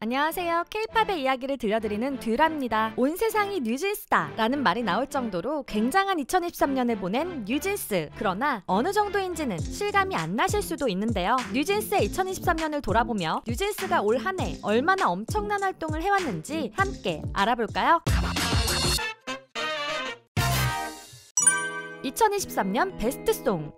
안녕하세요. K-팝의 이야기를 들려드리는 듀라입니다. 온 세상이 뉴진스다 라는 말이 나올 정도로 굉장한 2023년을 보낸 뉴진스. 그러나 어느 정도인지는 실감이 안 나실 수도 있는데요. 뉴진스의 2023년을 돌아보며 뉴진스가 올 한 해 얼마나 엄청난 활동을 해왔는지 함께 알아볼까요? 2023년 베스트송.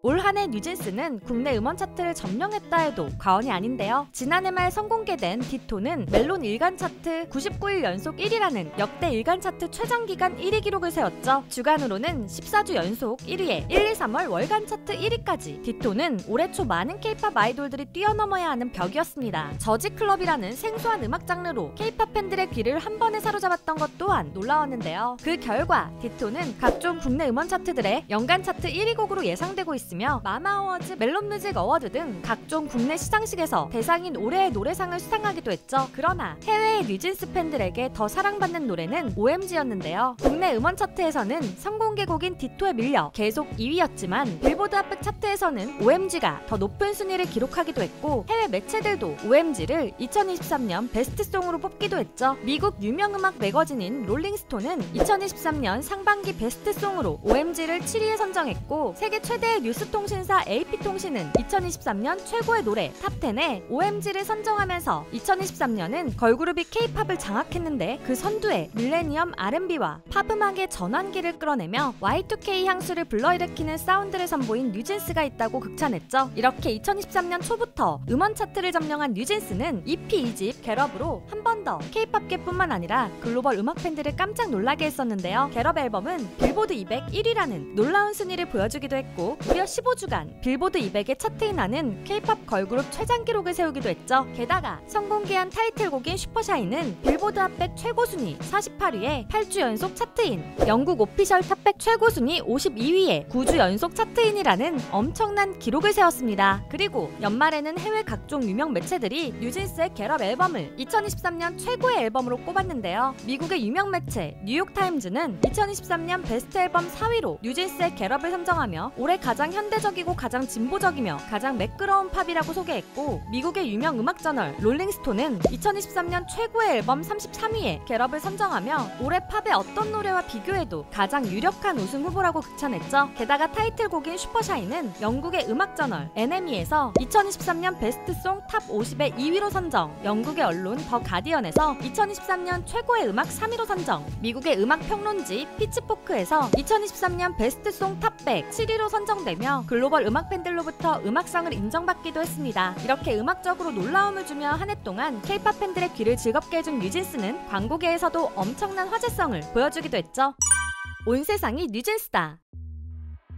올 한 해 뉴진스는 국내 음원 차트를 점령했다 해도 과언이 아닌데요. 지난해 말 선공개된 디토는 멜론 일간 차트 99일 연속 1위라는 역대 일간 차트 최장기간 1위 기록을 세웠죠. 주간으로는 14주 연속 1위에 1, 2, 3월 월간 차트 1위까지. 디토는 올해 초 많은 K-팝 아이돌들이 뛰어넘어야 하는 벽이었습니다. 저지클럽이라는 생소한 음악 장르로 K-팝 팬들의 귀를 한 번에 사로잡았던 것 또한 놀라웠는데요. 그 결과 디토는 각종 국내 음원 차트들의 연간 차트 1위 곡으로 예상되고 있습니다. 마마어워즈, 멜론뮤직 어워드 등 각종 국내 시상식에서 대상인 올해의 노래상을 수상하기도 했죠. 그러나 해외의 뉴진스 팬들에게 더 사랑받는 노래는 OMG였는데요. 국내 음원 차트에서는 선공개곡인 디토에 밀려 계속 2위였지만 빌보드 핫백 차트에서는 OMG가 더 높은 순위를 기록하기도 했고 해외 매체들도 OMG를 2023년 베스트송으로 뽑기도 했죠. 미국 유명 음악 매거진인 롤링스톤은 2023년 상반기 베스트송으로 OMG를 7위에 선정했고 세계 최대의 뉴스통신사 AP통신은 2023년 최고의 노래 탑10에 OMG를 선정하면서 2023년은 걸그룹이 K-팝을 장악했는데 그 선두에 밀레니엄 R&B와 팝음악의 전환기를 끌어내며 Y2K 향수를 불러일으키는 사운드를 선보인 뉴진스가 있다고 극찬했죠. 이렇게 2023년 초부터 음원 차트를 점령한 뉴진스는 EP 2집 겟업으로 한 번 더 K-팝계뿐만 아니라 글로벌 음악 팬들을 깜짝 놀라게 했었는데요. 겟업 앨범은 빌보드 200 1위라는 놀라운 순위를 보여주기도 했고 무려 15주간 빌보드 200에 차트인하는 K-팝 걸그룹 최장 기록을 세우기도 했죠. 게다가 선공개한 타이틀곡인 슈퍼샤이는 빌보드 핫백 최고 순위 48위에 8주 연속 차트인, 영국 오피셜 탑백 최고 순위 52위에 9주 연속 차트인이라는 엄청난 기록을 세웠습니다. 그리고 연말에는 해외 각종 유명 매체들이 뉴진스의 겟업 앨범을 2023년 최고의 앨범으로 꼽았는데요. 미국의 유명 매체 뉴욕타임즈는 2023년 베스트 앨범 4위로 뉴진스의 겟업을 선정하며 올해 가장 현대적이고 가장 진보적이며 가장 매끄러운 팝이라고 소개했고 미국의 유명 음악 저널 롤링스톤은 2023년 최고의 앨범 33위에 겟업을 선정하며 올해 팝의 어떤 노래와 비교해도 가장 유력한 우승 후보라고 극찬했죠. 게다가 타이틀곡인 슈퍼샤이는 영국의 음악 저널 NME에서 2023년 베스트송 탑 50의 2위로 선정, 영국의 언론 더 가디언에서 2023년 최고의 음악 3위로 선정, 미국의 음악 평론지 피치포크에서 2023년 베스트송 탑 100 7위로 선정되며 글로벌 음악 팬들로부터 음악성을 인정받기도 했습니다. 이렇게 음악적으로 놀라움을 주며 한 해 동안 K-팝 팬들의 귀를 즐겁게 해준 뉴진스는 광고계에서도 엄청난 화제성을 보여주기도 했죠. 온 세상이 뉴진스다.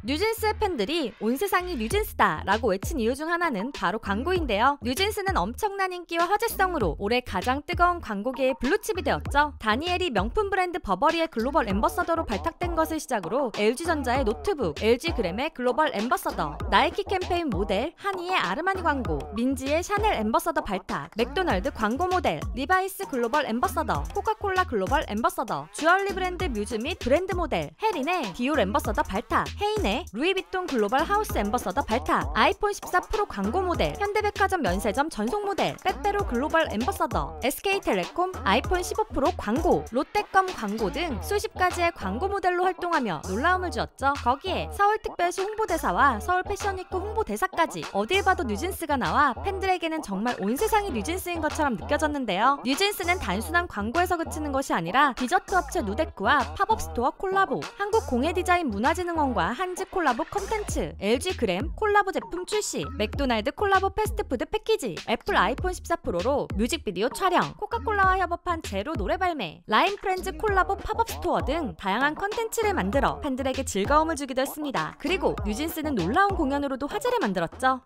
뉴진스의 팬들이 온 세상이 뉴진스다 라고 외친 이유 중 하나는 바로 광고인데요. 뉴진스는 엄청난 인기와 화제성으로 올해 가장 뜨거운 광고계의 블루칩이 되었죠. 다니엘이 명품 브랜드 버버리의 글로벌 앰버서더로 발탁된 것을 시작으로 LG전자의 노트북, LG그램의 글로벌 앰버서더, 나이키 캠페인 모델, 한이의 아르마니 광고, 민지의 샤넬 앰버서더 발탁, 맥도날드 광고 모델, 리바이스 글로벌 앰버서더, 코카콜라 글로벌 앰버서더, 주얼리 브랜드 뮤즈 및 브랜드 모델, 혜린의 디올 앰버서더 발탁, 혜인의 루이비통 글로벌 하우스 앰버서더 발탁, 아이폰 14 프로 광고 모델, 현대백화점 면세점 전속 모델, 빼빼로 글로벌 앰버서더, SK텔레콤 아이폰 15 프로 광고, 롯데껌 광고 등 수십 가지의 광고 모델로 활동하며 놀라움을 주었죠. 거기에 서울특별시 홍보대사와 서울 패션위크 홍보대사까지 어딜 봐도 뉴진스가 나와 팬들에게는 정말 온 세상이 뉴진스인 것처럼 느껴졌는데요. 뉴진스는 단순한 광고에서 그치는 것이 아니라 디저트 업체 누데크와 팝업 스토어 콜라보, 한국공예디자인문화진흥원과 한지 콜라보 콘텐츠, LG그램 콜라보 제품 출시, 맥도날드 콜라보 패스트푸드 패키지, 애플 아이폰 14 프로로 뮤직비디오 촬영, 코카콜라와 협업한 제로 노래 발매, 라인프렌즈 콜라보 팝업 스토어 등 다양한 콘텐츠를 만들어 팬들에게 즐거움을 주기도 했습니다. 그리고 뉴진스는 놀라운 공연으로도 화제를 만들었죠.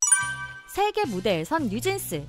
세계 무대에 선 뉴진스.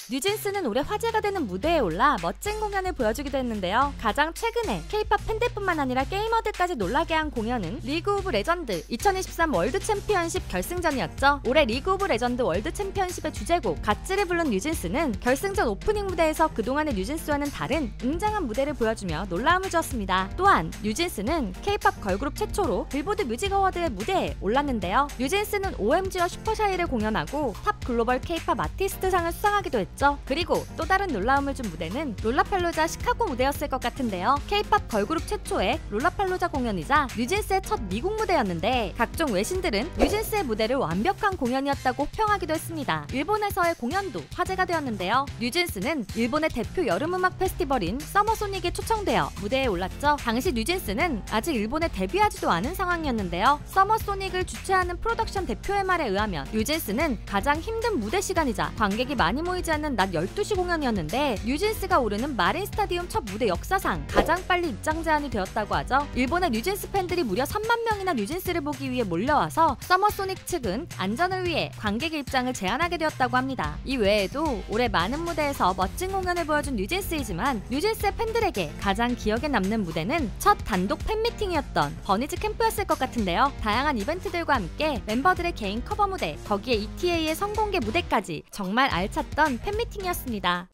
뉴진스는 올해 화제가 되는 무대에 올라 멋진 공연을 보여주기도 했는데요. 가장 최근에 K-팝 팬들뿐만 아니라 게이머들까지 놀라게 한 공연은 리그 오브 레전드 2023 월드 챔피언십 결승전이었죠. 올해 리그 오브 레전드 월드 챔피언십의 주제곡 갓즈를 부른 뉴진스는 결승전 오프닝 무대에서 그동안의 뉴진스와는 다른 웅장한 무대를 보여주며 놀라움을 주었습니다. 또한 뉴진스는 K-팝 걸그룹 최초로 빌보드 뮤직 어워드의 무대에 올랐는데요. 뉴진스는 OMG와 슈퍼샤이를 공연하고 탑 글로벌 K-팝 아티스트상을 수상하기도 했죠. 그리고 또 다른 놀라움을 준 무대는 롤라팔로자 시카고 무대였을 것 같은데요. K-팝 걸그룹 최초의 롤라팔로자 공연이자 뉴진스의 첫 미국 무대였는데 각종 외신들은 뉴진스의 무대를 완벽한 공연이었다고 평하기도 했습니다. 일본에서의 공연도 화제가 되었는데요. 뉴진스는 일본의 대표 여름음악 페스티벌인 서머소닉에 초청되어 무대에 올랐죠. 당시 뉴진스는 아직 일본에 데뷔하지도 않은 상황이었는데요. 서머소닉을 주최하는 프로덕션 대표의 말에 의하면 뉴진스는 가장 힘든 무대 시간이자 관객이 많이 모이지 않는 낮 12시 공연이었는데 뉴진스가 오르는 마린 스타디움 첫 무대 역사상 가장 빨리 입장 제한이 되었다고 하죠. 일본의 뉴진스 팬들이 무려 3만 명이나 뉴진스를 보기 위해 몰려와서 서머소닉 측은 안전을 위해 관객의 입장을 제한하게 되었다고 합니다. 이 외에도 올해 많은 무대에서 멋진 공연을 보여준 뉴진스이지만 뉴진스의 팬들에게 가장 기억에 남는 무대는 첫 단독 팬미팅이었던 버니즈 캠프였을 것 같은데요. 다양한 이벤트들과 함께 멤버들의 개인 커버 무대, 거기에 ETA의 성공개 무대까지 정말 알찼던 팬미팅이었습니다.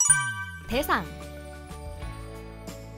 대상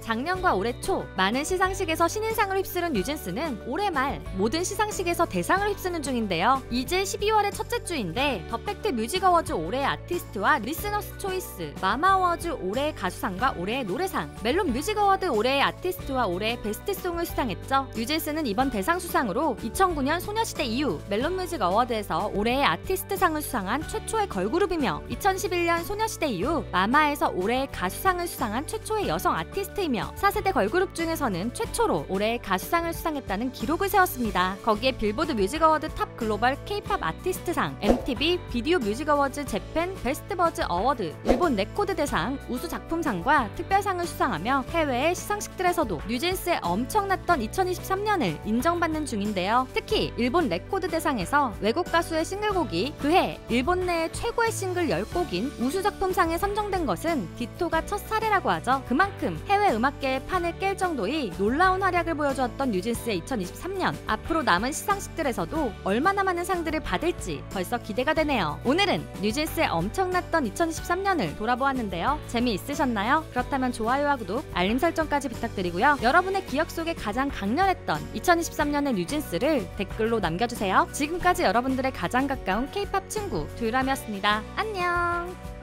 작년과 올해 초 많은 시상식에서 신인상을 휩쓰는 뉴진스는 올해 말 모든 시상식에서 대상을 휩쓰는 중인데요. 이제 12월의 첫째 주인데 더 팩트 뮤직 어워즈 올해의 아티스트와 리스너스 초이스, 마마 어워즈 올해의 가수상과 올해의 노래상, 멜론 뮤직 어워드 올해의 아티스트와 올해의 베스트송을 수상했죠. 뉴진스는 이번 대상 수상으로 2009년 소녀시대 이후 멜론 뮤직 어워드에서 올해의 아티스트상을 수상한 최초의 걸그룹이며 2011년 소녀시대 이후 마마에서 올해의 가수상을 수상한 최초의 여성 아티스트이며 4세대 걸그룹 중에서는 최초로 올해의 가수상을 수상했다는 기록을 세웠습니다. 거기에 빌보드 뮤직 어워드 탑 글로벌 K-팝 아티스트상, MTV 비디오 뮤직 어워즈 재팬 베스트 버즈 어워드, 일본 레코드 대상 우수 작품상과 특별상을 수상하며 해외의 시상식들에서도 뉴진스의 엄청났던 2023년을 인정받는 중인데요. 특히 일본 레코드 대상에서 외국 가수의 싱글곡이 그해 일본 내의 최고의 싱글 10곡인 우수 작품상에 선정된 것은 디토가 첫 사례라고 하죠. 그만큼 해외 음악계의 판을 깰 정도의 놀라운 활약을 보여주었던 뉴진스의 2023년, 앞으로 남은 시상식들에서도 얼마나 많은 상들을 받을지 벌써 기대가 되네요. 오늘은 뉴진스의 엄청났던 2023년을 돌아보았는데요. 재미있으셨나요? 그렇다면 좋아요와 구독, 알림 설정까지 부탁드리고요. 여러분의 기억 속에 가장 강렬했던 2023년의 뉴진스를 댓글로 남겨주세요. 지금까지 여러분들의 가장 가까운 K-팝 친구 듀람이었습니다. 안녕!